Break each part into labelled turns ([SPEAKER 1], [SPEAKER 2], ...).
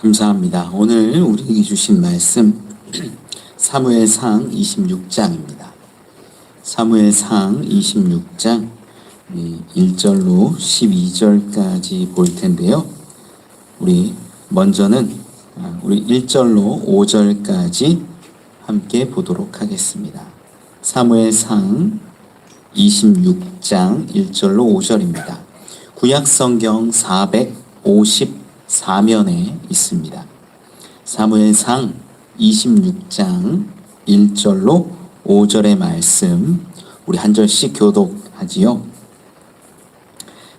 [SPEAKER 1] 감사합니다. 오늘 우리에게 주신 말씀 사무엘상 26장입니다. 사무엘상 26장 1절로 12절까지 볼 텐데요. 우리 먼저는 우리 1절로 5절까지 함께 보도록 하겠습니다. 사무엘상 26장 1절로 5절입니다. 구약성경 454면에 있습니다. 사무엘상 26장 1절로 5절의 말씀 우리 한 절씩 교독하지요.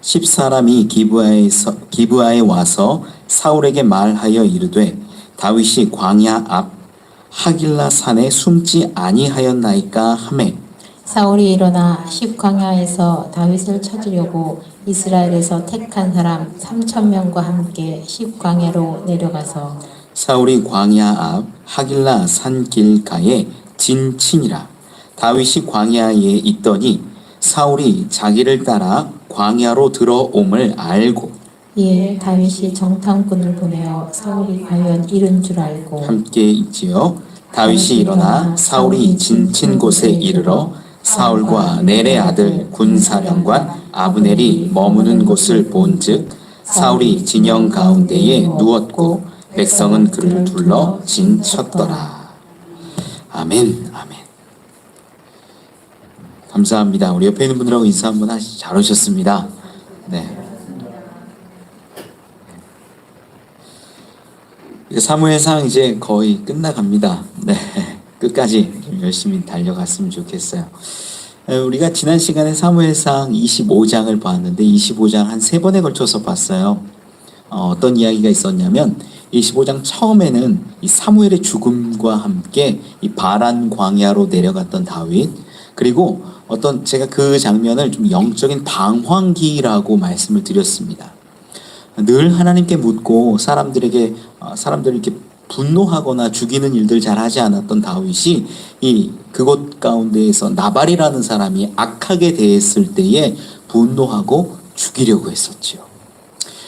[SPEAKER 1] 10사람이 기브아에 와서 사울에게 말하여 이르되 다윗이 광야 앞 하길라 산에 숨지 아니하였나이까 하매
[SPEAKER 2] 사울이 일어나 십광야에서 다윗을 찾으려고 이스라엘에서 택한 사람 3,000명과 함께 십광야로 내려가서
[SPEAKER 1] 사울이 광야 앞 하길라 산 길가에 진친이라. 다윗이 광야에 있더니 사울이 자기를 따라 광야로 들어옴을 알고
[SPEAKER 2] 이에 다윗이 정탐꾼을 보내어 사울이 과연 이른 줄 알고
[SPEAKER 1] 함께 있지요. 다윗이 일어나 사울이 진친 곳에 이르러 사울과 넬의 아들 군사령관 아브넬이 머무는 곳을 본즉 사울이 진영 가운데에 누웠고 백성은 그를 둘러 진쳤더라. 아멘. 아멘. 감사합니다. 우리 옆에 있는 분들하고 인사 한번 하시죠. 잘 오셨습니다. 네. 사무엘상 이제 거의 끝나갑니다. 네. 끝까지 열심히 달려갔으면 좋겠어요. 우리가 지난 시간에 사무엘상 25장을 봤는데 25장 한 3번에 걸쳐서 봤어요. 어떤 이야기가 있었냐면 25장 처음에는 이 사무엘의 죽음과 함께 이 바란 광야로 내려갔던 다윗, 그리고 제가 그 장면을 좀 영적인 방황기라고 말씀을 드렸습니다. 늘 하나님께 묻고 사람들을 이렇게 분노하거나 죽이는 일들 잘 하지 않았던 다윗이 그곳 가운데에서 나발이라는 사람이 악하게 대했을 때에 분노하고 죽이려고 했었지요.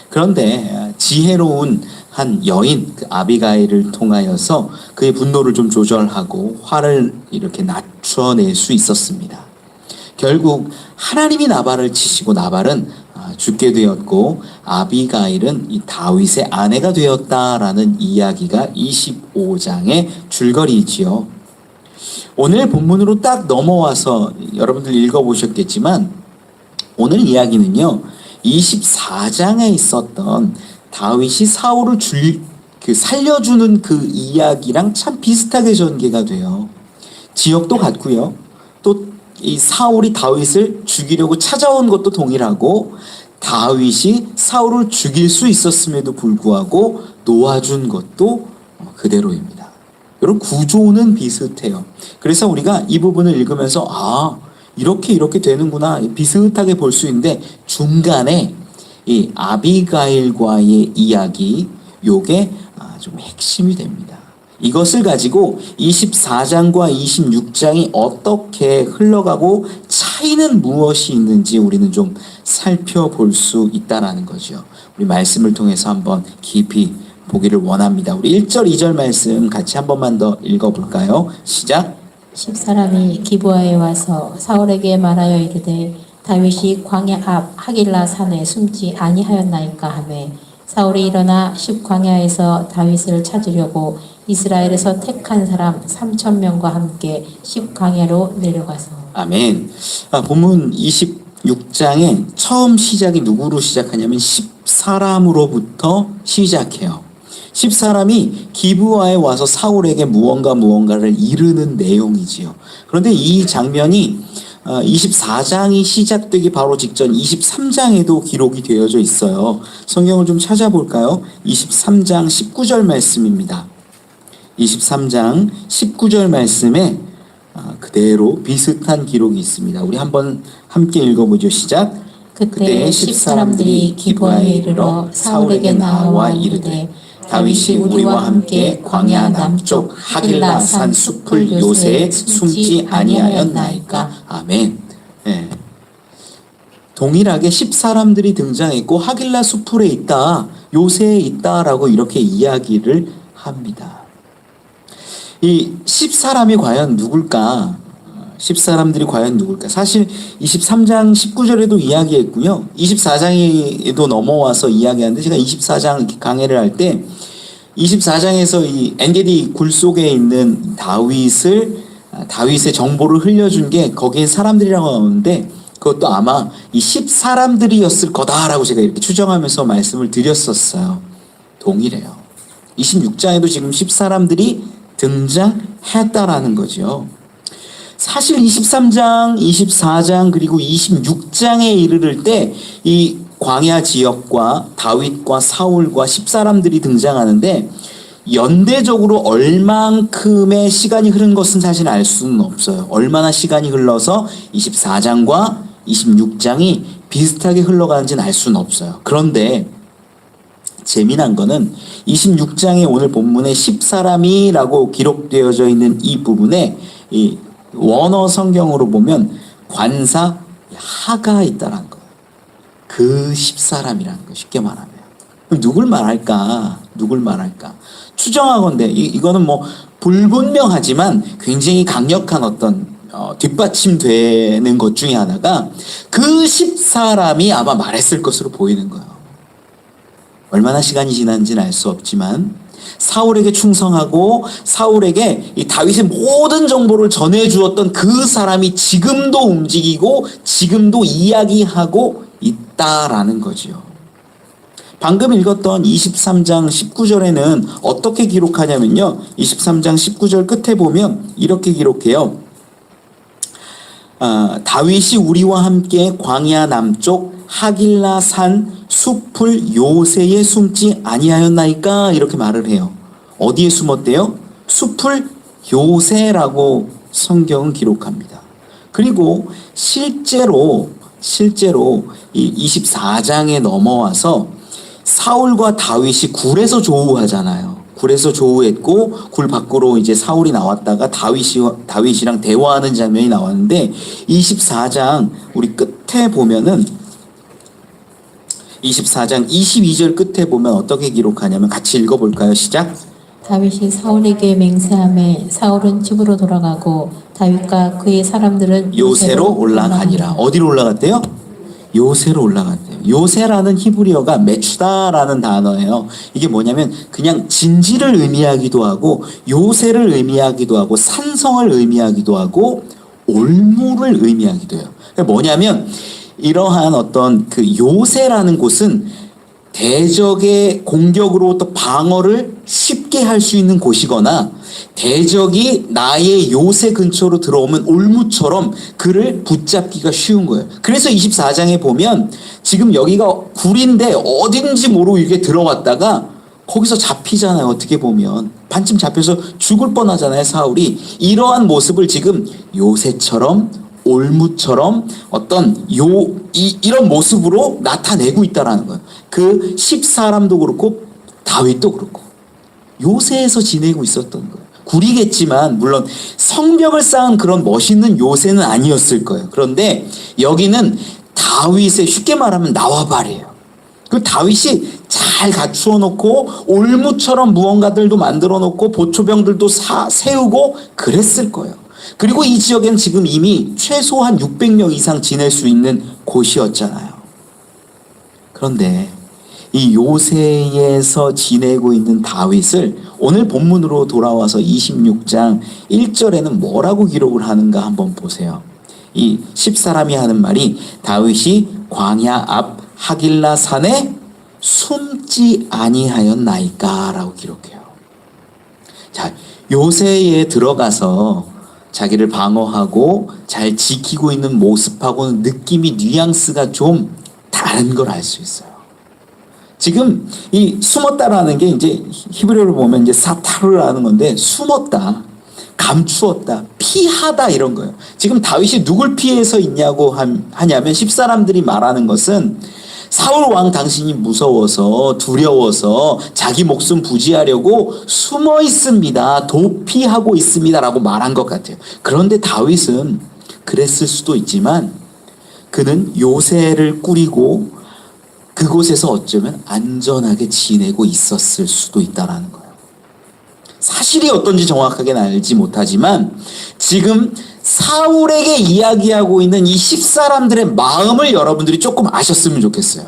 [SPEAKER 1] 그런데 지혜로운 한 여인 그 아비가일을 통하여서 그의 분노를 좀 조절하고 화를 이렇게 낮춰낼 수 있었습니다. 결국 하나님이 나발을 치시고 나발은 죽게 되었고 아비가일은 이 다윗의 아내가 되었다라는 이야기가 25장의 줄거리이지요. 오늘 본문으로 딱 넘어와서 여러분들 읽어보셨겠지만 오늘 이야기는요 24장에 있었던 다윗이 사울을 살려주는 그 이야기랑 참 비슷하게 전개가 돼요. 지역도 같고요. 또 이 사울이 다윗을 죽이려고 찾아온 것도 동일하고 다윗이 사울을 죽일 수 있었음에도 불구하고 놓아준 것도 그대로입니다. 여러분 구조는 비슷해요. 그래서 우리가 이 부분을 읽으면서 이렇게 되는구나 비슷하게 볼 수 있는데 중간에 이 아비가일과의 이야기 요게 좀 핵심이 됩니다. 이것을 가지고 24장과 26장이 어떻게 흘러가고 차이는 무엇이 있는지 우리는 좀 살펴볼 수 있다라는 거죠. 우리 말씀을 통해서 한번 깊이 보기를 원합니다. 우리 1절, 2절 말씀 같이 한 번만 더 읽어볼까요? 시작!
[SPEAKER 2] 10사람이 기브아에 와서 사울에게 말하여 이르되 다윗이 광야 앞 하길라 산에 숨지 아니하였나이까 하매 사울이 일어나 십광야에서 다윗을 찾으려고 이스라엘에서 택한 사람 3,000명과 함께 십광야로 내려가서
[SPEAKER 1] 아멘. 본문 26장의 처음 시작이 누구로 시작하냐면 10사람으로부터 시작해요. 10사람이 기브아에 와서 사울에게 무언가를 이르는 내용이지요. 그런데 이 장면이 24장이 시작되기 바로 직전 23장에도 기록이 되어져 있어요. 성경을 좀 찾아볼까요? 23장 19절 말씀입니다. 23장 19절 말씀에 그대로 비슷한 기록이 있습니다. 우리 한번 함께 읽어보죠. 시작!
[SPEAKER 2] 그때 10사람들이 기브아에 이르러 사울에게 나와 이르되 다윗이 우리와 함께 광야 남쪽 하길라 산 숲을 요새에 숨지 아니하였나이까.
[SPEAKER 1] 아멘. 네. 동일하게 10사람들이 등장했고 하길라 수풀에 있다, 요새에 있다라고 이렇게 이야기를 합니다. 이 10사람이 과연 누굴까? 10사람들이 과연 누굴까? 사실 23장 19절에도 이야기했고요. 24장에도 넘어와서 이야기하는데 제가 24장 강해를 할 때 24장에서 이 엔게디 굴 속에 있는 다윗의 정보를 흘려준 게 거기에 사람들이라고 하는데 그것도 아마 이 10사람들이었을 거다라고 제가 이렇게 추정하면서 말씀을 드렸었어요. 동일해요. 26장에도 지금 10사람들이 등장했다라는 거죠. 사실 23장, 24장 그리고 26장에 이르를 때 이 광야 지역과 다윗과 사울과 10사람들이 등장하는데 연대적으로 얼만큼의 시간이 흐른 것은 사실 알 수는 없어요. 얼마나 시간이 흘러서 24장과 26장이 비슷하게 흘러가는지는 알 수는 없어요. 그런데 재미난 거는 26장의 오늘 본문에 10사람이라고 기록되어져 있는 이 부분에 이 원어 성경으로 보면 관사 하가 있다라는 거예요. 그 10사람이라는 거 쉽게 말하면. 그럼 누굴 말할까? 누굴 말할까? 추정하건대 이거는 뭐 불분명하지만 굉장히 강력한 어떤 뒷받침되는 것 중에 하나가 그 10사람이 아마 말했을 것으로 보이는 거예요. 얼마나 시간이 지난지는 알 수 없지만 사울에게 충성하고 사울에게 이 다윗의 모든 정보를 전해주었던 그 사람이 지금도 움직이고 지금도 이야기하고 있다라는 거지요. 방금 읽었던 23장 19절에는 어떻게 기록하냐면요. 23장 19절 끝에 보면 이렇게 기록해요. 다윗이 우리와 함께 광야 남쪽 하길라 산 숲을 요새에 숨지 아니하였나이까 이렇게 말을 해요. 어디에 숨었대요? 숲을 요새라고 성경은 기록합니다. 그리고 실제로 이 24장에 넘어와서 사울과 다윗이 굴에서 조우하잖아요. 굴에서 조우했고 굴 밖으로 이제 사울이 나왔다가 다윗이랑 대화하는 장면이 나왔는데 24장 우리 끝에 보면은 24장 22절 끝에 보면 어떻게 기록하냐면 같이 읽어볼까요? 시작.
[SPEAKER 2] 다윗이 사울에게 맹세하매 사울은 집으로 돌아가고 다윗과 그의 사람들은
[SPEAKER 1] 요새로 올라가니라. 어디로 올라갔대요? 요새로 올라갔대요. 요새라는 히브리어가 메추다라는 단어예요. 이게 뭐냐면 그냥 진지를 의미하기도 하고 요새를 의미하기도 하고 산성을 의미하기도 하고 올무를 의미하기도 해요. 그러니까 뭐냐면 이러한 어떤 그 요새라는 곳은 대적의 공격으로부터 방어를 쉽게 할 수 있는 곳이거나 대적이 나의 요새 근처로 들어오면 올무처럼 그를 붙잡기가 쉬운 거예요. 그래서 24장에 보면 지금 여기가 굴인데 어딘지 모르고 이렇게 들어왔다가 거기서 잡히잖아요. 어떻게 보면 반쯤 잡혀서 죽을 뻔하잖아요. 사울이. 이러한 모습을 지금 요새처럼 올무처럼 어떤 이런 모습으로 나타내고 있다라는 거예요. 그 10사람도 그렇고 다윗도 그렇고 요새에서 지내고 있었던 거예요. 굴이겠지만 물론 성벽을 쌓은 그런 멋있는 요새는 아니었을 거예요. 그런데 여기는 다윗의 쉽게 말하면 나와바리예요. 그 다윗이 잘 갖추어 놓고 올무처럼 무언가들도 만들어 놓고 보초병들도 세우고 그랬을 거예요. 그리고 이 지역에는 지금 이미 최소한 600명 이상 지낼 수 있는 곳이었잖아요. 그런데 이 요새에서 지내고 있는 다윗을 오늘 본문으로 돌아와서 26장 1절에는 뭐라고 기록을 하는가 한번 보세요. 이 10사람이 하는 말이 다윗이 광야 앞 하길라 산에 숨지 아니하였나이까 라고 기록해요. 자, 요새에 들어가서 자기를 방어하고 잘 지키고 있는 모습하고는 느낌이 뉘앙스가 좀 다른 걸 알 수 있어요. 지금 이 숨었다라는 게 이제 히브리어로 보면 이제 사타르라는 건데 숨었다, 감추었다, 피하다 이런 거예요. 지금 다윗이 누굴 피해서 있냐고 하냐면 10사람들이 말하는 것은 사울 왕 당신이 무서워서 두려워서 자기 목숨 부지하려고 숨어 있습니다. 도피하고 있습니다라고 말한 것 같아요. 그런데 다윗은 그랬을 수도 있지만 그는 요새를 꾸리고 그곳에서 어쩌면 안전하게 지내고 있었을 수도 있다라는 거예요. 사실이 어떤지 정확하게는 알지 못하지만 지금 사울에게 이야기하고 있는 이 10사람들의 마음을 여러분들이 조금 아셨으면 좋겠어요.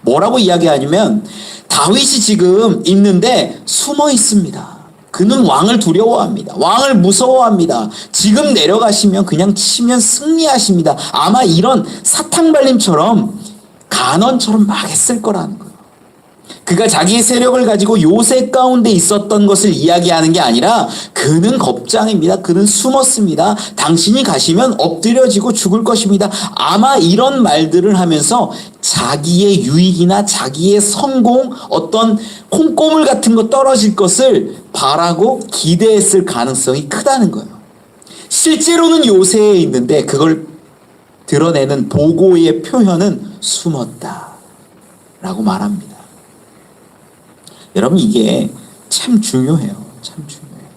[SPEAKER 1] 뭐라고 이야기하냐면 다윗이 지금 있는데 숨어 있습니다. 그는 왕을 두려워합니다. 왕을 무서워합니다. 지금 내려가시면 그냥 치면 승리하십니다. 아마 이런 사탕발림처럼 간언처럼 막 했을 거라는 거예요. 그가 자기의 세력을 가지고 요새 가운데 있었던 것을 이야기하는 게 아니라 그는 겁장입니다. 그는 숨었습니다. 당신이 가시면 엎드려지고 죽을 것입니다. 아마 이런 말들을 하면서 자기의 유익이나 자기의 성공, 어떤 콩고물 같은 거 떨어질 것을 바라고 기대했을 가능성이 크다는 거예요. 실제로는 요새에 있는데 그걸 드러내는 보고의 표현은 숨었다라고 말합니다. 여러분 이게 참 중요해요. 참 중요해요.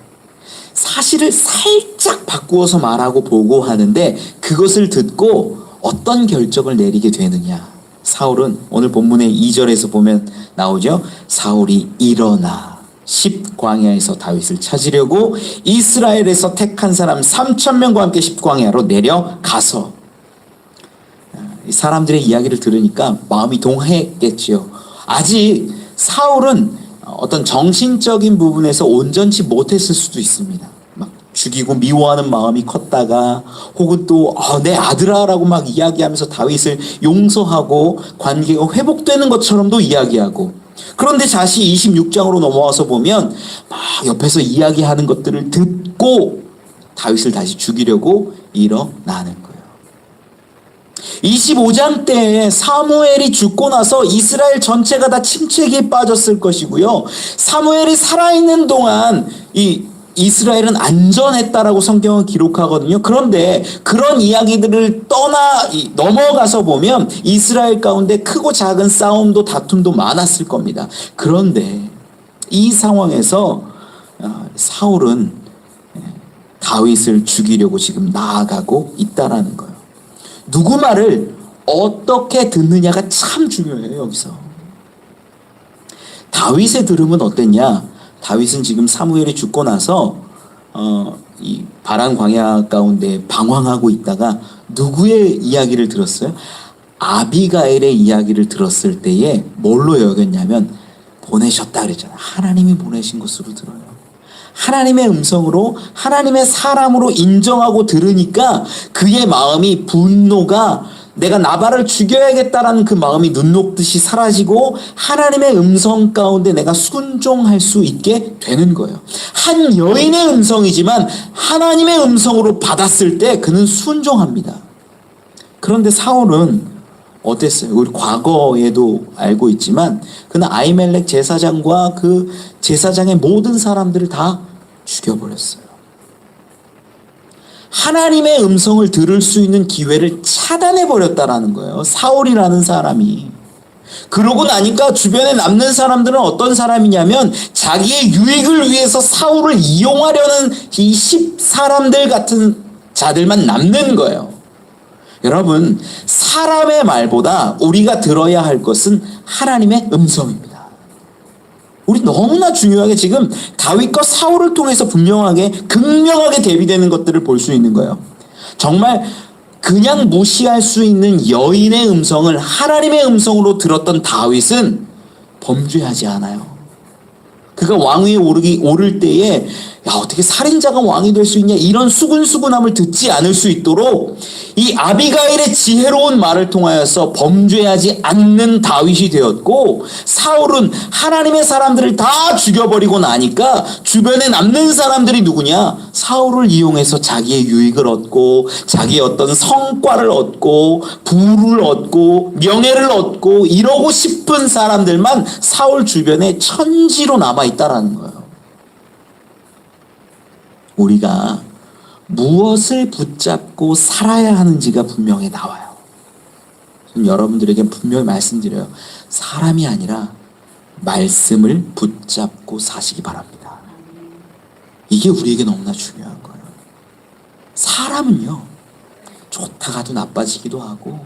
[SPEAKER 1] 사실을 살짝 바꾸어서 말하고 보고하는데 그것을 듣고 어떤 결정을 내리게 되느냐. 사울은 오늘 본문의 2절에서 보면 나오죠. 사울이 일어나 10광야에서 다윗을 찾으려고 이스라엘에서 택한 사람 3,000명과 함께 10광야로 내려가서 사람들의 이야기를 들으니까 마음이 동했겠지요. 아직 사울은 어떤 정신적인 부분에서 온전치 못했을 수도 있습니다. 막 죽이고 미워하는 마음이 컸다가 혹은 또 내 아들아라고 막 이야기하면서 다윗을 용서하고 관계가 회복되는 것처럼도 이야기하고 그런데 다시 26장으로 넘어와서 보면 막 옆에서 이야기하는 것들을 듣고 다윗을 다시 죽이려고 일어나는 거예요. 25장 때에 사무엘이 죽고 나서 이스라엘 전체가 다 침체기에 빠졌을 것이고요. 사무엘이 살아있는 동안 이 이스라엘은 안전했다라고 성경은 기록하거든요. 그런데 그런 이야기들을 넘어가서 보면 이스라엘 가운데 크고 작은 싸움도 다툼도 많았을 겁니다. 그런데 이 상황에서 사울은 다윗을 죽이려고 지금 나아가고 있다라는 거예요. 누구 말을 어떻게 듣느냐가 참 중요해요. 여기서 다윗의 들음은 어땠냐? 다윗은 지금 사무엘이 죽고 나서 이 바란 광야 가운데 방황하고 있다가 누구의 이야기를 들었어요? 아비가일의 이야기를 들었을 때에 뭘로 여겼냐면 보내셨다 그랬잖아요. 하나님이 보내신 것으로 들어요. 하나님의 음성으로 하나님의 사람으로 인정하고 들으니까 그의 마음이 분노가 내가 나발을 죽여야겠다라는 그 마음이 눈 녹듯이 사라지고 하나님의 음성 가운데 내가 순종할 수 있게 되는 거예요. 한 여인의 음성이지만 하나님의 음성으로 받았을 때 그는 순종합니다. 그런데 사울은 어땠어요? 우리 과거에도 알고 있지만 그는 아히멜렉 제사장과 그 제사장의 모든 사람들을 다 죽여버렸어요. 하나님의 음성을 들을 수 있는 기회를 차단해버렸다라는 거예요. 사울이라는 사람이. 그러고 나니까 주변에 남는 사람들은 어떤 사람이냐면 자기의 유익을 위해서 사울을 이용하려는 이 10사람들 같은 자들만 남는 거예요. 여러분, 사람의 말보다 우리가 들어야 할 것은 하나님의 음성입니다. 우리 너무나 중요하게 지금 다윗과 사울을 통해서 분명하게 극명하게 대비되는 것들을 볼 수 있는 거예요. 정말 그냥 무시할 수 있는 여인의 음성을 하나님의 음성으로 들었던 다윗은 범죄하지 않아요. 그가 왕위에 오를 때에 야 어떻게 살인자가 왕이 될 수 있냐 이런 수근수근함을 듣지 않을 수 있도록 이 아비가일의 지혜로운 말을 통하여서 범죄하지 않는 다윗이 되었고 사울은 하나님의 사람들을 다 죽여버리고 나니까 주변에 남는 사람들이 누구냐? 사울을 이용해서 자기의 유익을 얻고 자기의 어떤 성과를 얻고 부를 얻고 명예를 얻고 이러고 싶은 사람들만 사울 주변에 천지로 남아있다라는 거예요. 우리가 무엇을 붙잡고 살아야 하는지가 분명히 나와요. 저는 여러분들에게 분명히 말씀드려요. 사람이 아니라 말씀을 붙잡고 사시기 바랍니다. 이게 우리에게 너무나 중요한 거예요. 사람은요, 좋다가도 나빠지기도 하고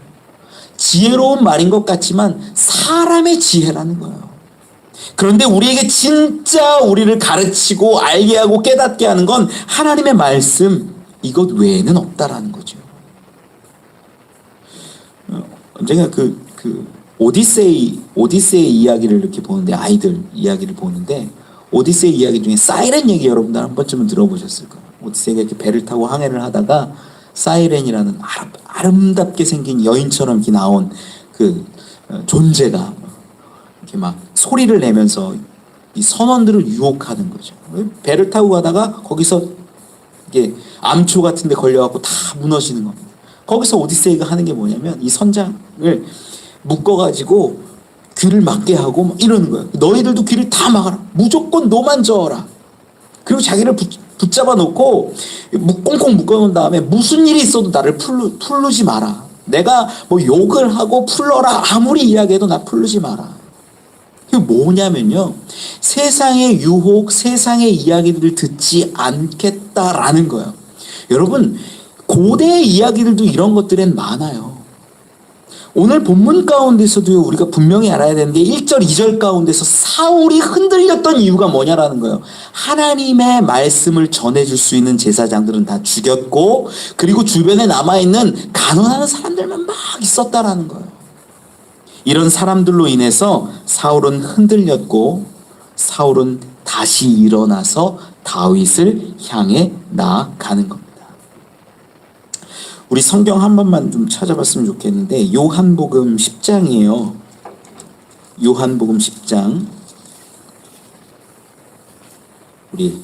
[SPEAKER 1] 지혜로운 말인 것 같지만 사람의 지혜라는 거예요. 그런데 우리에게 진짜 우리를 가르치고 알게 하고 깨닫게 하는 건 하나님의 말씀 이것 외에는 없다라는 거죠. 제가 오디세이 이야기를 이렇게 보는데, 아이들 이야기를 보는데, 오디세이 이야기 중에 사이렌 얘기 여러분들 한 번쯤은 들어보셨을 거예요. 오디세이가 이렇게 배를 타고 항해를 하다가 사이렌이라는 아름답게 생긴 여인처럼 이렇게 나온 그 존재가 이렇게 막 소리를 내면서 이 선원들을 유혹하는 거죠. 배를 타고 가다가 거기서 이게 암초 같은 데 걸려갖고 다 무너지는 겁니다. 거기서 오디세이가 하는 게 뭐냐면 이 선장을 묶어가지고 귀를 막게 하고 막 이러는 거예요. 너희들도 귀를 다 막아라. 무조건 너만 저어라. 그리고 자기를 붙잡아 놓고 꽁꽁 묶어놓은 다음에 무슨 일이 있어도 나를 풀르지 마라. 내가 뭐 욕을 하고 풀러라 아무리 이야기해도 나 풀르지 마라. 이게 뭐냐면요, 세상의 유혹, 세상의 이야기들을 듣지 않겠다라는 거예요. 여러분, 고대의 이야기들도 이런 것들엔 많아요. 오늘 본문 가운데서도 우리가 분명히 알아야 되는 게 1절, 2절 가운데서 사울이 흔들렸던 이유가 뭐냐라는 거예요. 하나님의 말씀을 전해줄 수 있는 제사장들은 다 죽였고, 그리고 주변에 남아있는 간언하는 사람들만 막 있었다라는 거예요. 이런 사람들로 인해서 사울은 흔들렸고, 사울은 다시 일어나서 다윗을 향해 나아가는 겁니다. 우리 성경 한 번만 좀 찾아봤으면 좋겠는데, 요한복음 10장이에요. 요한복음 10장. 우리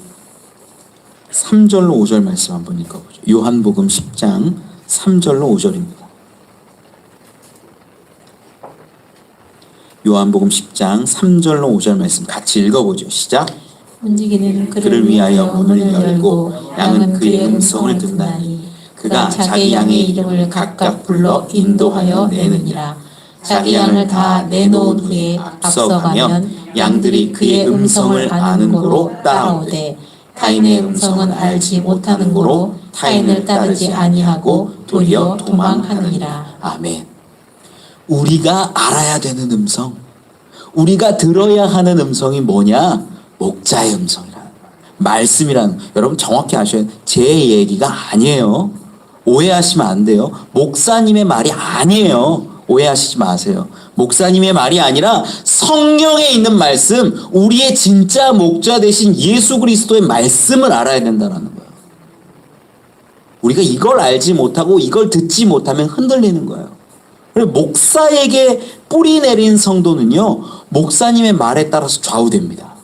[SPEAKER 1] 3절로 5절 말씀 한번 읽어보죠. 요한복음 10장 3절로 5절입니다. 요한복음 10장 3절로 5절 말씀 같이 읽어보죠. 시작.
[SPEAKER 2] 움직이는
[SPEAKER 1] 그를 위하여 문을 열고 양은 그의 음성을 듣나니 그가 자기 양의 이름을 각각 불러 인도하여 내느니라. 자기 양을 다 내놓은 후에 앞서가면 양들이 그의 음성을 아는 고로 따라오되 타인의 음성은 알지 못하는 고로 타인을 따르지 아니하고 도리어 도망하느니라. 아멘. 우리가 알아야 되는 음성, 우리가 들어야 하는 음성이 뭐냐? 목자의 음성이라는 거예요. 말씀이라는, 여러분 정확히 아셔야 돼요. 제 얘기가 아니에요. 오해하시면 안 돼요. 목사님의 말이 아니에요. 오해하시지 마세요. 목사님의 말이 아니라 성경에 있는 말씀, 우리의 진짜 목자 되신 예수 그리스도의 말씀을 알아야 된다는 거예요. 우리가 이걸 알지 못하고 이걸 듣지 못하면 흔들리는 거예요. 그리고 목사에게 뿌리 내린 성도는요, 목사님의 말에 따라서 좌우됩니다.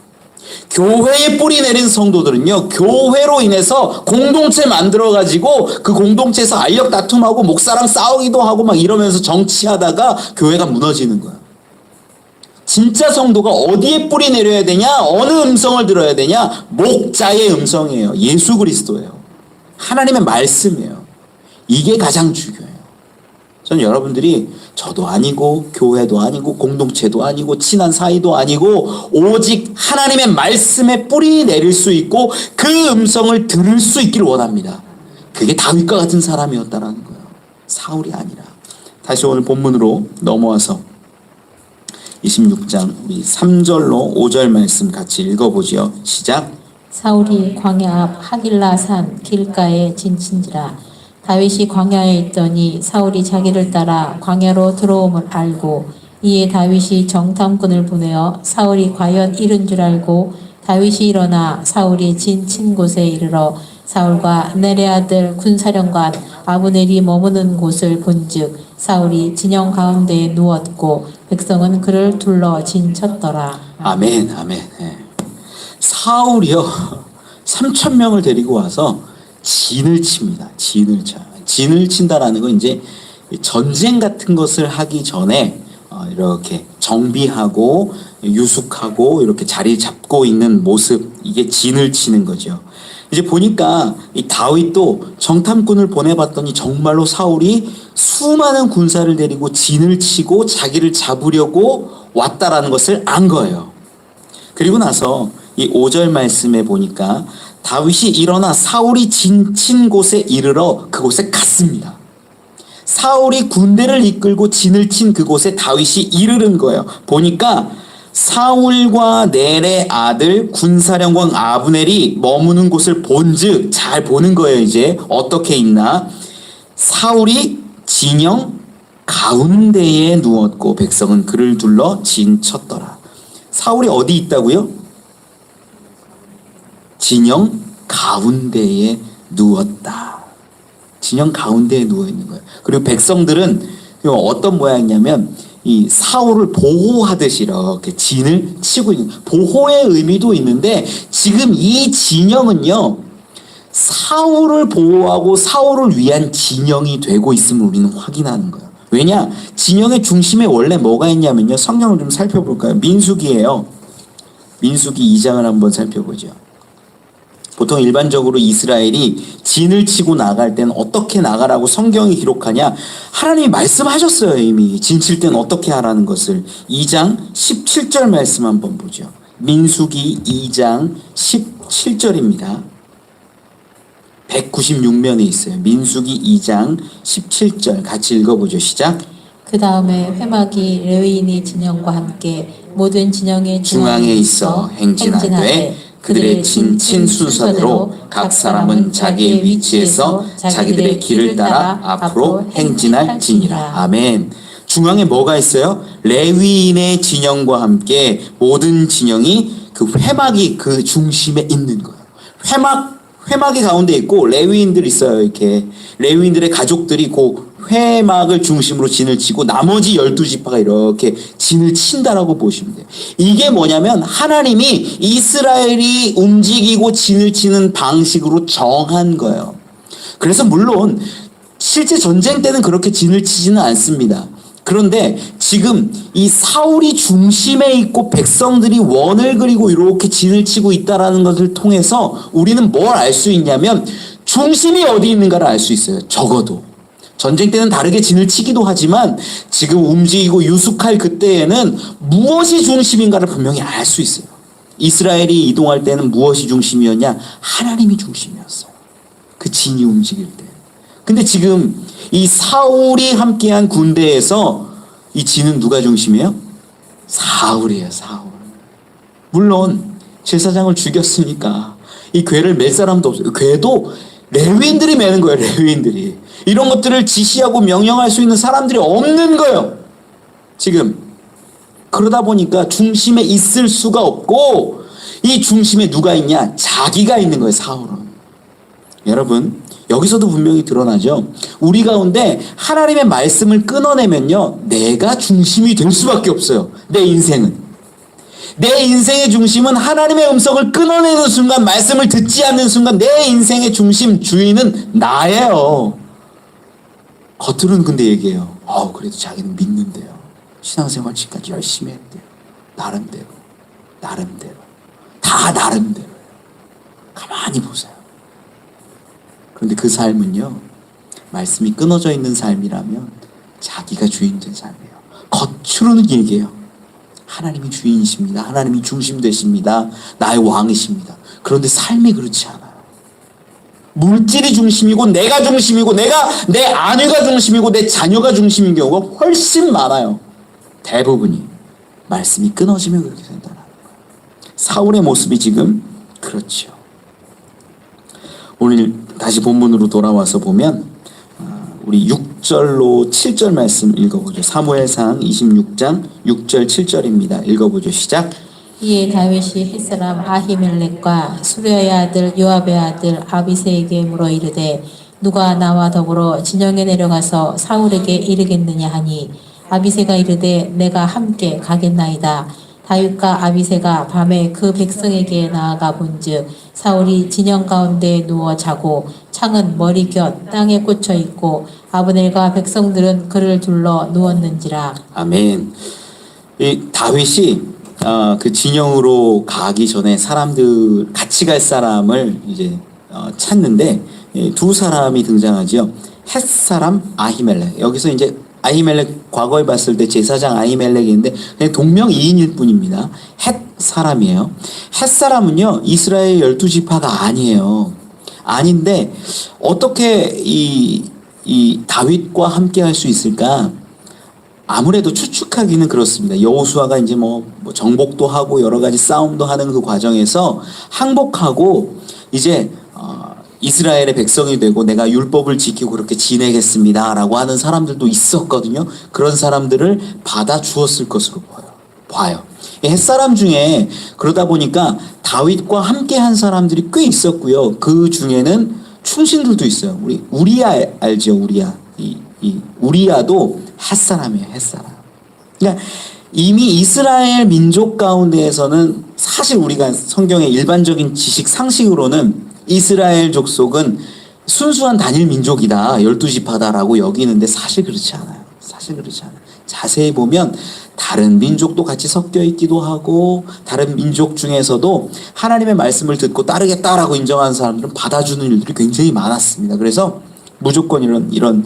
[SPEAKER 1] 교회에 뿌리 내린 성도들은요, 교회로 인해서 공동체 만들어가지고 그 공동체에서 알력 다툼하고 목사랑 싸우기도 하고 막 이러면서 정치하다가 교회가 무너지는 거예요. 진짜 성도가 어디에 뿌리 내려야 되냐? 어느 음성을 들어야 되냐? 목자의 음성이에요. 예수 그리스도예요. 하나님의 말씀이에요. 이게 가장 중요해요. 저는 여러분들이 저도 아니고 교회도 아니고 공동체도 아니고 친한 사이도 아니고 오직 하나님의 말씀에 뿌리 내릴 수 있고 그 음성을 들을 수 있기를 원합니다. 그게 다윗과 같은 사람이었다라는 거예요. 사울이 아니라. 다시 오늘 본문으로 넘어와서 26장 우리 3절로 5절 말씀 같이 읽어보죠. 시작.
[SPEAKER 2] 사울이 광야 앞 하길라 산 길가에 진친지라. 다윗이 광야에 있더니 사울이 자기를 따라 광야로 들어옴을 알고 이에 다윗이 정탐꾼을 보내어 사울이 과연 이른 줄 알고 다윗이 일어나 사울이 진친 곳에 이르러 사울과 넬의 아들 군사령관 아브넬이 머무는 곳을 본즉 사울이 진영 가운데에 누웠고 백성은 그를 둘러 진쳤더라.
[SPEAKER 1] 아멘, 아멘. 네. 사울이요 3,000명을 데리고 와서 진을 칩니다. 진을 쳐요. 진을 친다라는 건 이제 전쟁 같은 것을 하기 전에 이렇게 정비하고 유숙하고 이렇게 자리 잡고 있는 모습, 이게 진을 치는 거죠. 이제 보니까 이 다윗도 정탐꾼을 보내봤더니 정말로 사울이 수많은 군사를 데리고 진을 치고 자기를 잡으려고 왔다라는 것을 안 거예요. 그리고 나서 이 5절 말씀에 보니까 다윗이 일어나 사울이 진친 곳에 이르러 그곳에 갔습니다. 사울이 군대를 이끌고 진을 친 그곳에 다윗이 이르는 거예요. 보니까 사울과 넬의 아들 군사령관 아브넬이 머무는 곳을 본즉, 잘 보는 거예요. 이제 어떻게 있나. 사울이 진영 가운데에 누웠고 백성은 그를 둘러 진쳤더라. 사울이 어디 있다고요? 진영 가운데에 누웠다. 진영 가운데에 누워 있는 거예요. 그리고 백성들은 어떤 모양이냐면 이 사울을 보호하듯이 이렇게 진을 치고 있는, 보호의 의미도 있는데 지금 이 진영은요 사울을 보호하고 사울을 위한 진영이 되고 있음을 우리는 확인하는 거예요. 왜냐? 진영의 중심에 원래 뭐가 있냐면요, 성경을 좀 살펴볼까요? 민수기예요. 민수기 2장을 한번 살펴보죠. 보통 일반적으로 이스라엘이 진을 치고 나갈 때는 어떻게 나가라고 성경이 기록하냐? 하나님이 말씀하셨어요. 이미 진 칠 때는 어떻게 하라는 것을. 2장 17절 말씀 한번 보죠. 민수기 2장 17절입니다. 196면에 있어요. 민수기 2장 17절 같이 읽어보죠. 시작.
[SPEAKER 2] 그 다음에 회막이 레위인의 진영과 함께 모든 진영의
[SPEAKER 1] 중앙에 있어 행진하되 그들의 진친 순서대로 각 사람은 자기의 위치에서 자기들의 길을 따라 앞으로 행진할지니라. 아멘. 중앙에 뭐가 있어요? 레위인의 진영과 함께 모든 진영이 그 회막이 그 중심에 있는 거예요. 회막이 가운데 있고 레위인들이 있어요. 이렇게 레위인들의 가족들이 그 회막을 중심으로 진을 치고 나머지 12지파가 이렇게 진을 친다라고 보시면 돼요. 이게 뭐냐면 하나님이 이스라엘이 움직이고 진을 치는 방식으로 정한 거예요. 그래서 물론 실제 전쟁 때는 그렇게 진을 치지는 않습니다. 그런데 지금 이 사울이 중심에 있고 백성들이 원을 그리고 이렇게 진을 치고 있다라는 것을 통해서 우리는 뭘 알 수 있냐면 중심이 어디 있는가를 알 수 있어요. 적어도. 전쟁 때는 다르게 진을 치기도 하지만 지금 움직이고 유숙할 그때에는 무엇이 중심인가를 분명히 알 수 있어요. 이스라엘이 이동할 때는 무엇이 중심이었냐? 하나님이 중심이었어요. 그 진이 움직일 때. 근데 지금 이 사울이 함께한 군대에서 이 진은 누가 중심이에요? 사울이에요. 사울. 물론 제사장을 죽였으니까 이 궤를 맬 사람도 없어요. 궤도 레위인들이 매는 거예요. 레위인들이. 이런 것들을 지시하고 명령할 수 있는 사람들이 없는 거예요. 지금. 그러다 보니까 중심에 있을 수가 없고 이 중심에 누가 있냐? 자기가 있는 거예요. 사울은. 여러분, 여기서도 분명히 드러나죠. 우리 가운데 하나님의 말씀을 끊어내면요, 내가 중심이 될 수밖에 없어요. 내 인생은. 내 인생의 중심은 하나님의 음성을 끊어내는 순간, 말씀을 듣지 않는 순간 내 인생의 중심, 주인은 나예요. 겉으로는 근데 얘기해요. 그래도 자기는 믿는데요. 신앙생활 지금까지 열심히 했대요. 나름대로. 다 나름대로예요. 가만히 보세요. 그런데 그 삶은요, 말씀이 끊어져 있는 삶이라면 자기가 주인된 삶이에요. 겉으로는 얘기해요. 하나님이 주인이십니다. 하나님이 중심 되십니다. 나의 왕이십니다. 그런데 삶이 그렇지 않아요. 물질이 중심이고 내가 중심이고 내 아내가 중심이고 내 자녀가 중심인 경우가 훨씬 많아요. 대부분이. 말씀이 끊어지면 그렇게 된다는 거예요. 사울의 모습이 지금 그렇죠. 오늘 다시 본문으로 돌아와서 보면 우리 6절로 7절 말씀 읽어보죠. 사무엘상 26장 6절 7절입니다. 읽어보죠. 시작.
[SPEAKER 2] 이에 다윗이 햇사람 아히멜렉과 수르야의 아들 요압의 아들 아비새에게 물어 이르되 누가 나와 더불어 진영에 내려가서 사울에게 이르겠느냐 하니 아비새가 이르되 내가 함께 가겠나이다. 다윗과 아비새가 밤에 그 백성에게 나아가 본즉 사울이 진영 가운데 누워 자고 창은 머리곁 땅에 꽂혀 있고 아브넬과 백성들은 그를 둘러 누웠는지라.
[SPEAKER 1] 아멘. 이 다윗이 그 진영으로 가기 전에 사람들 같이 갈 사람을 이제 찾는데 두 사람이 등장하지요. 헷 사람 아히멜렉. 여기서 이제 아히멜렉 과거에 봤을 때 제사장 아히멜렉인데 그냥 동명이인일 뿐입니다. 헷 사람이에요. 헷 사람은요 이스라엘 12지파가 아니에요. 아닌데 어떻게 이 이 다윗과 함께 할 수 있을까? 아무래도 추측하기는 그렇습니다. 여호수아가 이제 뭐 정복도 하고 여러 가지 싸움도 하는 그 과정에서 항복하고 이제 이스라엘의 백성이 되고 내가 율법을 지키고 그렇게 지내겠습니다라고 하는 사람들도 있었거든요. 그런 사람들을 받아 주었을 것으로 봐요. 햇사람 중에 그러다 보니까 다윗과 함께 한 사람들이 꽤 있었고요. 그 중에는 충신들도 있어요. 우리 우리야 알죠? 우리야. 이 우리야도 햇사람이에요. 햇사람. 그러니까 이미 이스라엘 민족 가운데에서는 사실 우리가 성경의 일반적인 지식 상식으로는 이스라엘 족속은 순수한 단일 민족이다. 12지파다라고 여기는데 사실 그렇지 않아요. 사실 그렇지 않아요. 자세히 보면 다른 민족도 같이 섞여 있기도 하고 다른 민족 중에서도 하나님의 말씀을 듣고 따르겠다라고 인정하는 사람들은 받아주는 일들이 굉장히 많았습니다. 그래서 무조건 이런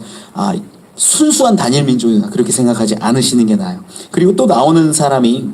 [SPEAKER 1] 순수한 단일 민족이다 그렇게 생각하지 않으시는 게 나아요. 그리고 또 나오는 사람이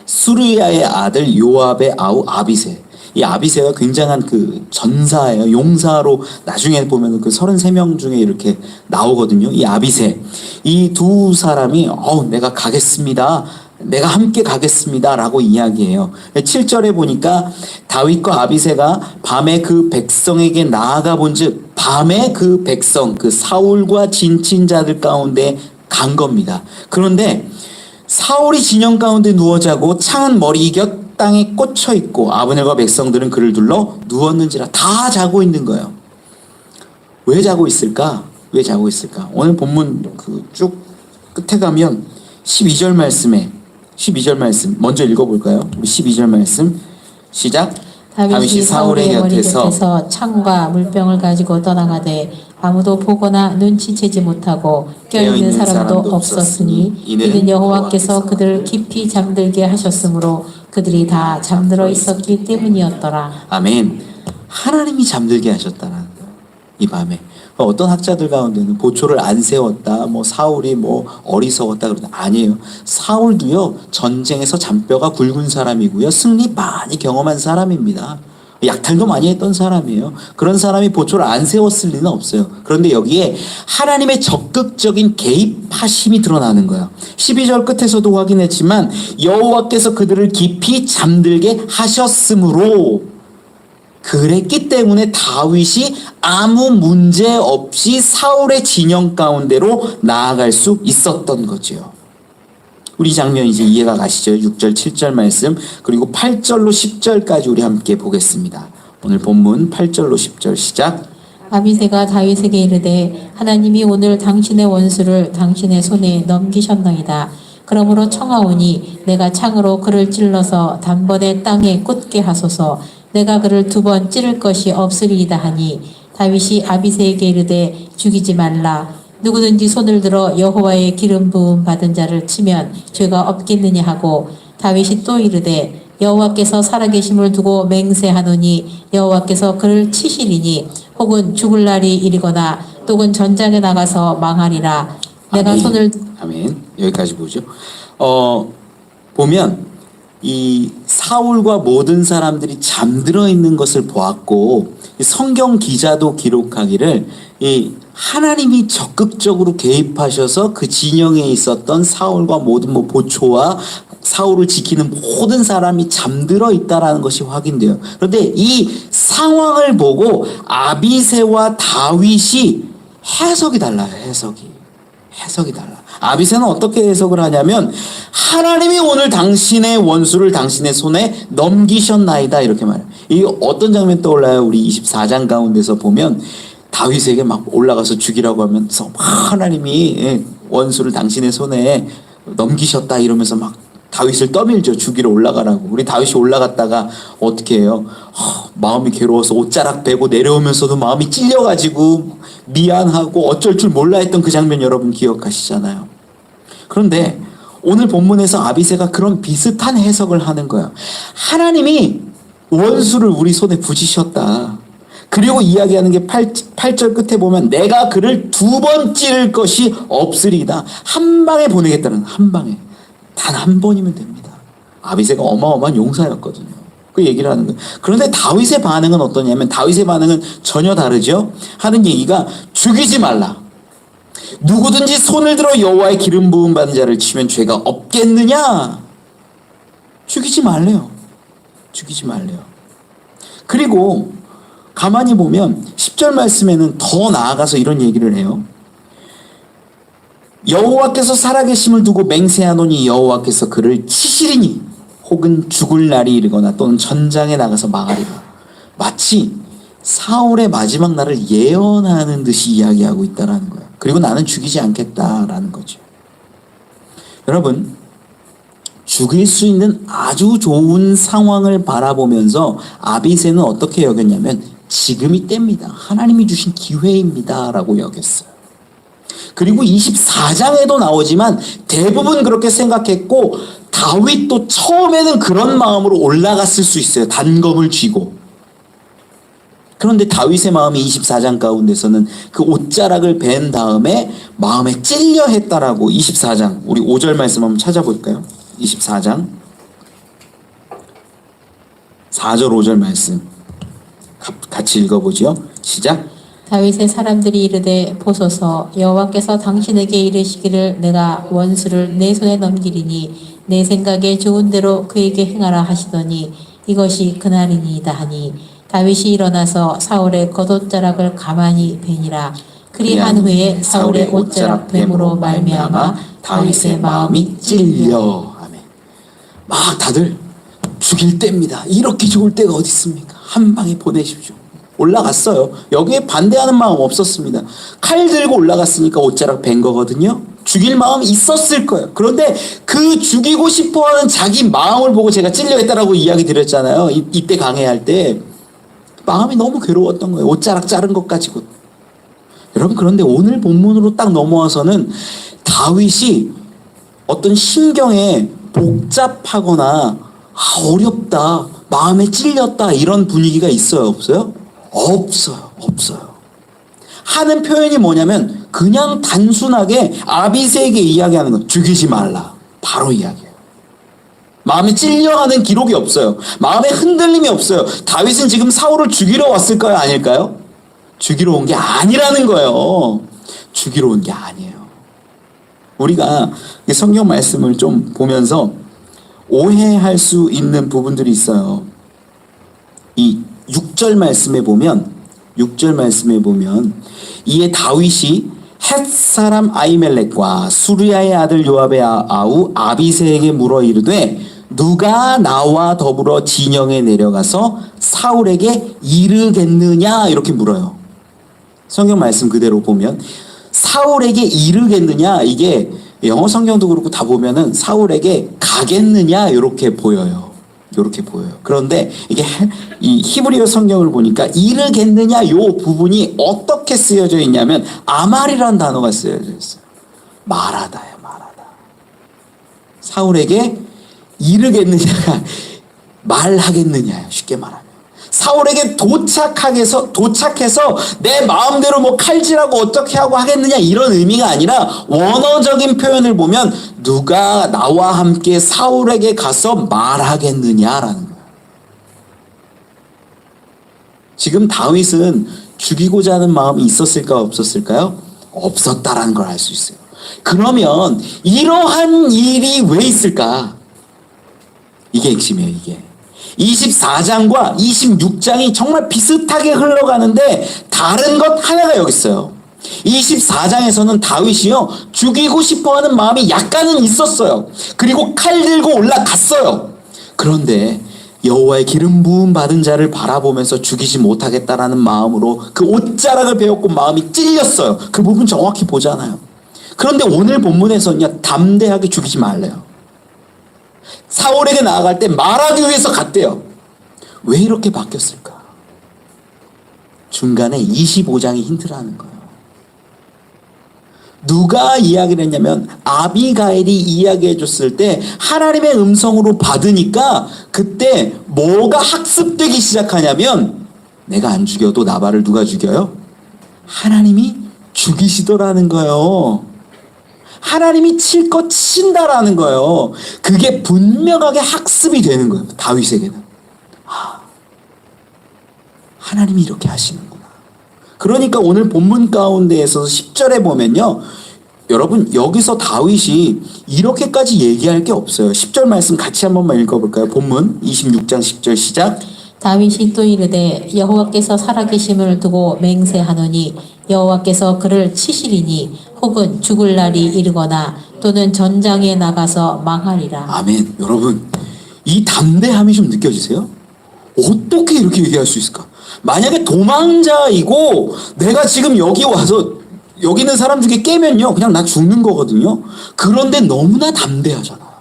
[SPEAKER 1] 수르야의 아들 요압의 아우 아비새. 이 아비새가 굉장한 그 전사예요. 용사로 나중에 보면 그 33명 중에 이렇게 나오거든요. 이 아비새. 이 두 사람이 내가 가겠습니다. 내가 함께 가겠습니다. 라고 이야기해요. 7절에 보니까 다윗과 아비새가 밤에 그 백성에게 나아가 본즉 밤에 그 백성 그 사울과 진친자들 가운데 간 겁니다. 그런데 사울이 진영 가운데 누워 자고 창은 머리 곁 땅에 꽂혀 있고 아브넬과 백성들은 그를 둘러 누웠는지라 다 자고 있는 거예요. 왜 자고 있을까? 왜 자고 있을까? 오늘 본문 그 쭉 끝에 가면 12절 말씀에 12절 말씀 먼저 읽어볼까요? 우리 12절 말씀 시작.
[SPEAKER 2] 다윗이 사울의 머리 곁에서 창과 물병을 가지고 떠나가되 아무도 보거나 눈치채지 못하고 껴있는 사람도 없었으니 이는 여호와께서 그들을 깊이 잠들게 하셨으므로 그들이 다 잠들어 있었기 때문이었더라.
[SPEAKER 1] 아멘. 하나님이 잠들게 하셨다라는 거예요. 이 밤에. 어떤 학자들 가운데는 보초를 안 세웠다, 사울이 어리석었다 그러다 아니에요. 사울도요 전쟁에서 잔뼈가 굵은 사람이고요 승리 많이 경험한 사람입니다. 약탈도 많이 했던 사람이에요. 그런 사람이 보초를 안 세웠을 리는 없어요. 그런데 여기에 하나님의 적극적인 개입하심이 드러나는 거예요. 12절 끝에서도 확인했지만 여호와께서 그들을 깊이 잠들게 하셨으므로 그랬기 때문에 다윗이 아무 문제 없이 사울의 진영 가운데로 나아갈 수 있었던 거죠. 우리 장면 이제 이해가 가시죠? 6절, 7절 말씀 그리고 8절로 10절까지 우리 함께 보겠습니다. 오늘 본문 8절로 10절 시작.
[SPEAKER 2] 아비새가 다윗에게 이르되 하나님이 오늘 당신의 원수를 당신의 손에 넘기셨나이다. 그러므로 청하오니 내가 창으로 그를 찔러서 단번에 땅에 꽂게 하소서. 내가 그를 2번 찌를 것이 없으리이다 하니 다윗이 아비새에게 이르되 죽이지 말라. 누구든지 손을 들어 여호와의 기름 부음 받은 자를 치면 죄가 없겠느냐 하고 다윗이 또 이르되 여호와께서 살아계심을 두고 맹세하노니 여호와께서 그를 치시리니 혹은 죽을 날이 이르거나 또는 전장에 나가서 망하리라. 내가
[SPEAKER 1] 아멘.
[SPEAKER 2] 손을
[SPEAKER 1] 아멘. 여기까지 보죠. 보면 이 사울과 모든 사람들이 잠들어 있는 것을 보았고 성경 기자도 기록하기를 이 하나님이 적극적으로 개입하셔서 그 진영에 있었던 사울과 모든 보초와 사울을 지키는 모든 사람이 잠들어 있다라는 것이 확인돼요. 그런데 이 상황을 보고 아비새와 다윗이 해석이 달라요. 해석이 달라. 아비새는 어떻게 해석을 하냐면 하나님이 오늘 당신의 원수를 당신의 손에 넘기셨나이다 이렇게 말해요. 이 어떤 장면 떠올라요? 우리 24장 가운데서 보면 다윗에게 막 올라가서 죽이라고 하면서 하나님이 원수를 당신의 손에 넘기셨다 이러면서 막 다윗을 떠밀죠. 죽이러 올라가라고. 우리 다윗이 올라갔다가 어떻게 해요? 마음이 괴로워서 옷자락 베고 내려오면서도 마음이 찔려가지고 미안하고 어쩔 줄 몰라 했던 그 장면 여러분 기억하시잖아요. 그런데 오늘 본문에서 아비새가 그런 비슷한 해석을 하는 거예요. 하나님이 원수를 우리 손에 부지셨다. 그리고 이야기하는 게 8절 끝에 보면 내가 그를 2번 찌를 것이 없으리이다. 한 방에 보내겠다는 한 방에. 단 한 번이면 됩니다. 아비새가 어마어마한 용사였거든요. 그 얘기를 하는 거예요. 그런데 다윗의 반응은 어떠냐면 다윗의 반응은 전혀 다르죠. 하는 얘기가 죽이지 말라. 누구든지 손을 들어 여호와의 기름 부음 받은 자를 치면 죄가 없겠느냐? 죽이지 말래요. 죽이지 말래요. 그리고 가만히 보면 10절 말씀에는 더 나아가서 이런 얘기를 해요. 여호와께서 살아계심을 두고 맹세하노니 여호와께서 그를 치시리니 혹은 죽을 날이 이르거나 또는 전장에 나가서 망하리라. 마치 사울의 마지막 날을 예언하는 듯이 이야기하고 있다는 거예요. 그리고 나는 죽이지 않겠다라는 거죠. 여러분, 죽일 수 있는 아주 좋은 상황을 바라보면서 아비새는 어떻게 여겼냐면 지금이 때입니다. 하나님이 주신 기회입니다 라고 여겼어요. 그리고 24장에도 나오지만 대부분 그렇게 생각했고 다윗도 처음에는 그런 마음으로 올라갔을 수 있어요. 단검을 쥐고. 그런데 다윗의 마음이 24장 가운데서는 그 옷자락을 벤 다음에 마음에 찔려 했다라고 24장 우리 5절 말씀 한번 찾아볼까요? 24장 4절 5절 말씀 같이 읽어보죠. 시작.
[SPEAKER 2] 다윗의 사람들이 이르되 보소서 여호와께서 당신에게 이르시기를 내가 원수를 내 손에 넘기리니 내 생각에 좋은 대로 그에게 행하라 하시더니 이것이 그날이니이다 하니 다윗이 일어나서 사울의 겉옷자락을 가만히 베니라. 그리한 후에 사울의 옷자락 뱀으로 말미암아 다윗의 마음이 찔려.
[SPEAKER 1] 아멘. 막 다들 죽일 때입니다. 이렇게 죽을 때가 어디 있습니까? 한 방에 보내십시오. 올라갔어요. 여기에 반대하는 마음 없었습니다. 칼 들고 올라갔으니까 옷자락 벤 거거든요. 죽일 마음이 있었을 거예요. 그런데 그 죽이고 싶어하는 자기 마음을 보고 제가 찔려했다라고 이야기 드렸잖아요. 이때 강해할 때 마음이 너무 괴로웠던 거예요. 옷자락 자른 것 가지고. 여러분, 그런데 오늘 본문으로 딱 넘어와서는 다윗이 어떤 심경에 복잡하거나 어렵다, 마음에 찔렸다 이런 분위기가 있어요, 없어요? 없어요. 하는 표현이 뭐냐면 그냥 단순하게 아비새에게 이야기하는 거. 죽이지 말라. 바로 이야기해요. 마음에 찔려하는 기록이 없어요. 마음에 흔들림이 없어요. 다윗은 지금 사울을 죽이러 왔을까요? 아닐까요? 죽이러 온 게 아니라는 거예요. 죽이러 온 게 아니에요. 우리가 성경 말씀을 좀 보면서 오해할 수 있는 부분들이 있어요. 이 6절 말씀에 보면 이에 다윗이 헷 사람 아히멜렉과 수르야의 아들 요압의 아우 아비새에게 물어 이르되 누가 나와 더불어 진영에 내려가서 사울에게 이르겠느냐 이렇게 물어요. 성경 말씀 그대로 보면 사울에게 이르겠느냐, 이게 영어 성경도 그렇고 다 보면은 사울에게 가겠느냐 이렇게 보여요. 그런데 이게 이 히브리어 성경을 보니까 이르겠느냐 요 부분이 어떻게 쓰여져 있냐면 아말이라는 단어가 쓰여져 있어요. 말하다예요, 말하다. 사울에게 이르겠느냐가 말하겠느냐예요. 쉽게 말하면. 사울에게 도착해서 내 마음대로 뭐 칼질하고 어떻게 하고 하겠느냐 이런 의미가 아니라 원어적인 표현을 보면 누가 나와 함께 사울에게 가서 말하겠느냐라는 거예요. 지금 다윗은 죽이고자 하는 마음이 있었을까 없었을까요? 없었다라는 걸 알 수 있어요. 그러면 이러한 일이 왜 있을까? 이게 핵심이에요, 이게. 24장과 26장이 정말 비슷하게 흘러가는데 다른 것 하나가 여기 있어요. 24장에서는 다윗이요 죽이고 싶어하는 마음이 약간은 있었어요. 그리고 칼 들고 올라갔어요. 그런데 여호와의 기름 부음 받은 자를 바라보면서 죽이지 못하겠다라는 마음으로 그 옷자락을 베었고 마음이 찔렸어요. 그 부분 정확히 보잖아요. 그런데 오늘 본문에서는요 담대하게 죽이지 말래요. 사울에게 나아갈 때 말하기 위해서 갔대요. 왜 이렇게 바뀌었을까? 중간에 25장이 힌트를 하는 거예요. 누가 이야기를 했냐면 아비가일이 이야기해 줬을 때 하나님의 음성으로 받으니까 그때 뭐가 학습되기 시작하냐면 내가 안 죽여도 나발을 누가 죽여요? 하나님이 죽이시더라는 거예요. 하나님이 칠 것 친다라는 거예요. 그게 분명하게 학습이 되는 거예요. 다윗에게는. 하나님이 이렇게 하시는구나. 그러니까 오늘 본문 가운데에서 10절에 보면요. 여러분 여기서 다윗이 이렇게까지 얘기할 게 없어요. 10절 말씀 같이 한 번만 읽어볼까요? 본문 26장 10절 시작.
[SPEAKER 2] 다윗이 또 이르되 여호와께서 살아계심을 두고 맹세하노니 여호와께서 그를 치시리니 혹은 죽을 날이 이르거나 또는 전장에 나가서 망하리라.
[SPEAKER 1] 아멘. 여러분 이 담대함이 좀 느껴지세요? 어떻게 이렇게 얘기할 수 있을까? 만약에 도망자이고 내가 지금 여기 와서 여기 있는 사람 중에 깨면요 그냥 나 죽는 거거든요. 그런데 너무나 담대하잖아요.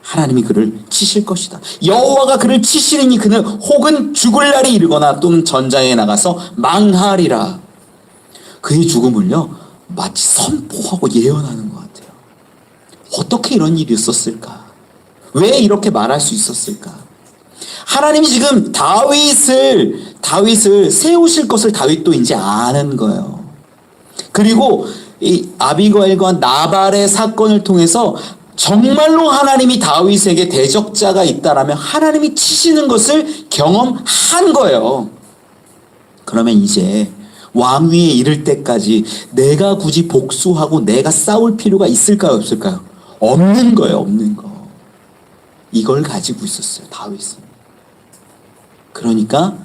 [SPEAKER 1] 하나님이 그를 치실 것이다. 여호와가 그를 치시리니 그는 혹은 죽을 날이 이르거나 또는 전장에 나가서 망하리라. 그의 죽음을요 마치 선포하고 예언하는 것 같아요. 어떻게 이런 일이 있었을까? 왜 이렇게 말할 수 있었을까? 하나님이 지금 다윗을 세우실 것을 다윗도 이제 아는 거예요. 그리고 이 아비가일과 나발의 사건을 통해서 정말로 하나님이 다윗에게 대적자가 있다라면 하나님이 치시는 것을 경험한 거예요. 그러면 이제 왕위에 이를 때까지 내가 굳이 복수하고 내가 싸울 필요가 있을까요, 없을까요? 없는 거예요, 없는 거. 이걸 가지고 있었어요, 다윗은. 그러니까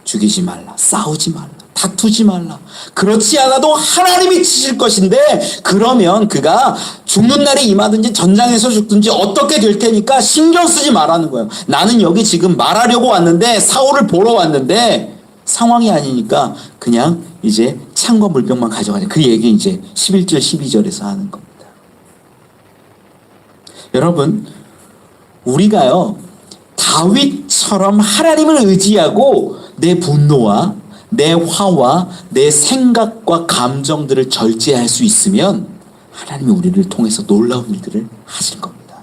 [SPEAKER 1] 죽이지 말라, 싸우지 말라, 다투지 말라. 그렇지 않아도 하나님이 치실 것인데 그러면 그가 죽는 날이 임하든지 전장에서 죽든지 어떻게 될 테니까 신경 쓰지 말라는 거예요. 나는 여기 지금 말하려고 왔는데 사울을 보러 왔는데 상황이 아니니까 그냥 이제 창과 물병만 가져가자. 그 얘기 이제 11절 12절에서 하는 겁니다. 여러분 우리가요 다윗처럼 하나님을 의지하고 내 분노와 내 화와 내 생각과 감정들을 절제할 수 있으면 하나님이 우리를 통해서 놀라운 일들을 하실 겁니다.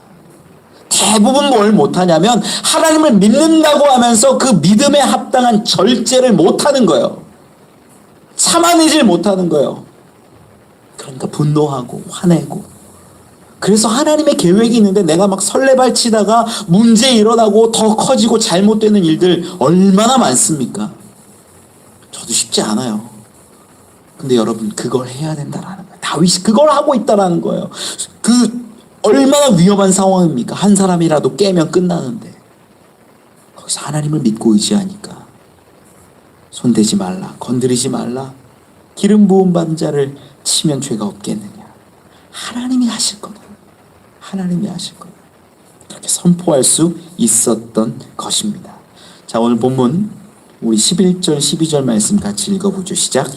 [SPEAKER 1] 대부분 뭘 못하냐면 하나님을 믿는다고 하면서 그 믿음에 합당한 절제를 못하는 거예요. 참아내질 못하는 거예요. 그러니까 분노하고 화내고 그래서 하나님의 계획이 있는데 내가 막 설레발치다가 문제 일어나고 더 커지고 잘못되는 일들 얼마나 많습니까? 저도 쉽지 않아요. 근데 여러분 그걸 해야 된다라는 거예요. 다윗이 그걸 하고 있다라는 거예요. 그 얼마나 위험한 상황입니까? 한 사람이라도 깨면 끝나는데 거기서 하나님을 믿고 의지하니까 손대지 말라, 건드리지 말라, 기름 부음 받은 자를 치면 죄가 없겠느냐. 하나님이 하실 거다. 하나님이 하실 거다. 그렇게 선포할 수 있었던 것입니다. 자, 오늘 본문 우리 11절 12절 말씀 같이 읽어보죠. 시작.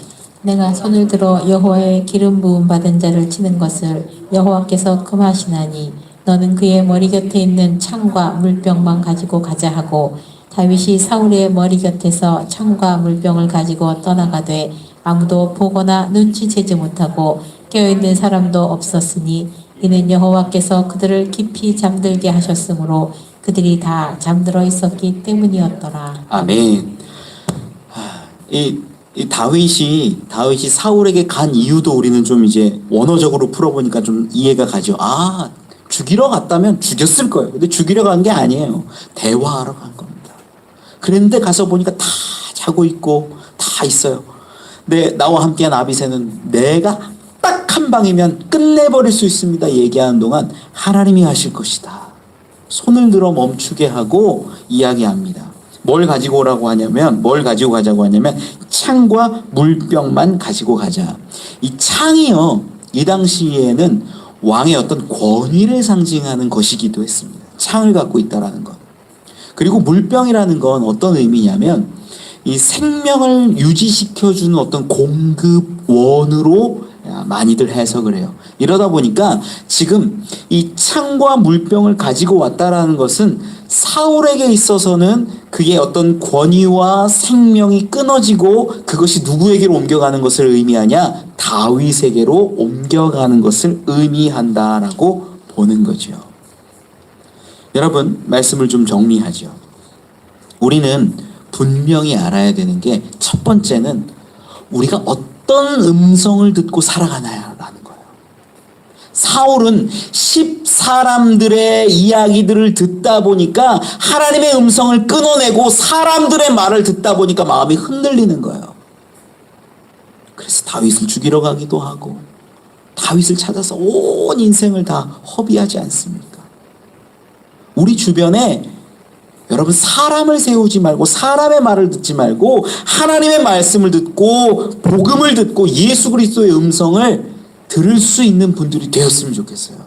[SPEAKER 2] 내가 손을 들어 여호와의 기름 부음 받은 자를 치는 것을 여호와께서 금하시나니 너는 그의 머리 곁에 있는 창과 물병만 가지고 가자 하고 다윗이 사울의 머리 곁에서 창과 물병을 가지고 떠나가되 아무도 보거나 눈치채지 못하고 깨어있는 사람도 없었으니 이는 여호와께서 그들을 깊이 잠들게 하셨으므로 그들이 다 잠들어 있었기 때문이었더라.
[SPEAKER 1] 아멘. 이 다윗이 사울에게 간 이유도 우리는 좀 이제 원어적으로 풀어보니까 좀 이해가 가죠. 아, 죽이러 갔다면 죽였을 거예요. 근데 죽이러 간 게 아니에요. 대화하러 간 겁니다. 그랬는데 가서 보니까 다 자고 있고 다 있어요. 나와 함께한 아비새는 내가 딱 한 방이면 끝내버릴 수 있습니다. 얘기하는 동안 하나님이 하실 것이다. 손을 들어 멈추게 하고 이야기합니다. 뭘 가지고 가자고 하냐면 창과 물병만 가지고 가자. 이 창이요, 이 당시에는 왕의 어떤 권위를 상징하는 것이기도 했습니다. 창을 갖고 있다라는 것. 그리고 물병이라는 건 어떤 의미냐면 이 생명을 유지시켜주는 어떤 공급원으로 많이들 해석을 해요. 이러다 보니까 지금 이 창과 물병을 가지고 왔다라는 것은 사울에게 있어서는 그게 어떤 권위와 생명이 끊어지고 그것이 누구에게로 옮겨가는 것을 의미하냐? 다윗에게로 옮겨가는 것을 의미한다라고 보는 거죠. 여러분, 말씀을 좀 정리하죠. 우리는 분명히 알아야 되는 게 첫 번째는 우리가 어떤 음성을 듣고 살아가나라는 거예요. 사울은 10사람들의 이야기들을 듣다 보니까 하나님의 음성을 끊어내고 사람들의 말을 듣다 보니까 마음이 흔들리는 거예요. 그래서 다윗을 죽이러 가기도 하고 다윗을 찾아서 온 인생을 다 허비하지 않습니까? 우리 주변에 여러분 사람을 세우지 말고 사람의 말을 듣지 말고 하나님의 말씀을 듣고 복음을 듣고 예수 그리스도의 음성을 들을 수 있는 분들이 되었으면 좋겠어요.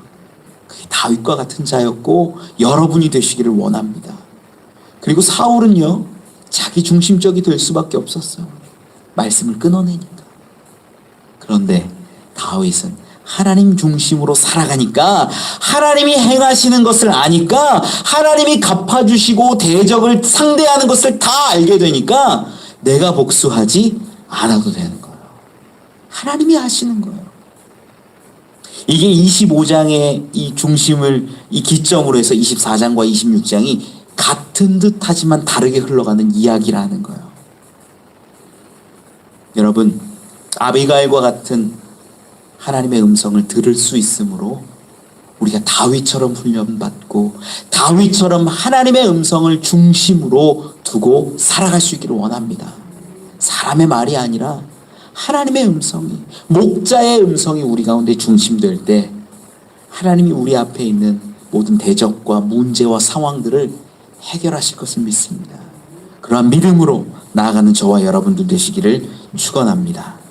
[SPEAKER 1] 그게 다윗과 같은 자였고 여러분이 되시기를 원합니다. 그리고 사울은요 자기 중심적이 될 수밖에 없었어요. 말씀을 끊어내니까. 그런데 다윗은 하나님 중심으로 살아가니까 하나님이 행하시는 것을 아니까 하나님이 갚아주시고 대적을 상대하는 것을 다 알게 되니까 내가 복수하지 않아도 되는 거예요. 하나님이 하시는 거예요. 이게 25장의 이 중심을 이 기점으로 해서 24장과 26장이 같은 듯 하지만 다르게 흘러가는 이야기라는 거예요. 여러분, 아비가일과 같은 하나님의 음성을 들을 수 있으므로 우리가 다윗처럼 훈련받고 다윗처럼 하나님의 음성을 중심으로 두고 살아갈 수 있기를 원합니다. 사람의 말이 아니라 하나님의 음성이, 목자의 음성이 우리 가운데 중심될 때 하나님이 우리 앞에 있는 모든 대적과 문제와 상황들을 해결하실 것을 믿습니다. 그러한 믿음으로 나아가는 저와 여러분들 되시기를 축원합니다.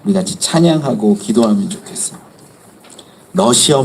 [SPEAKER 1] 우리 같이 찬양하고 기도하면 좋겠어요. 너 시험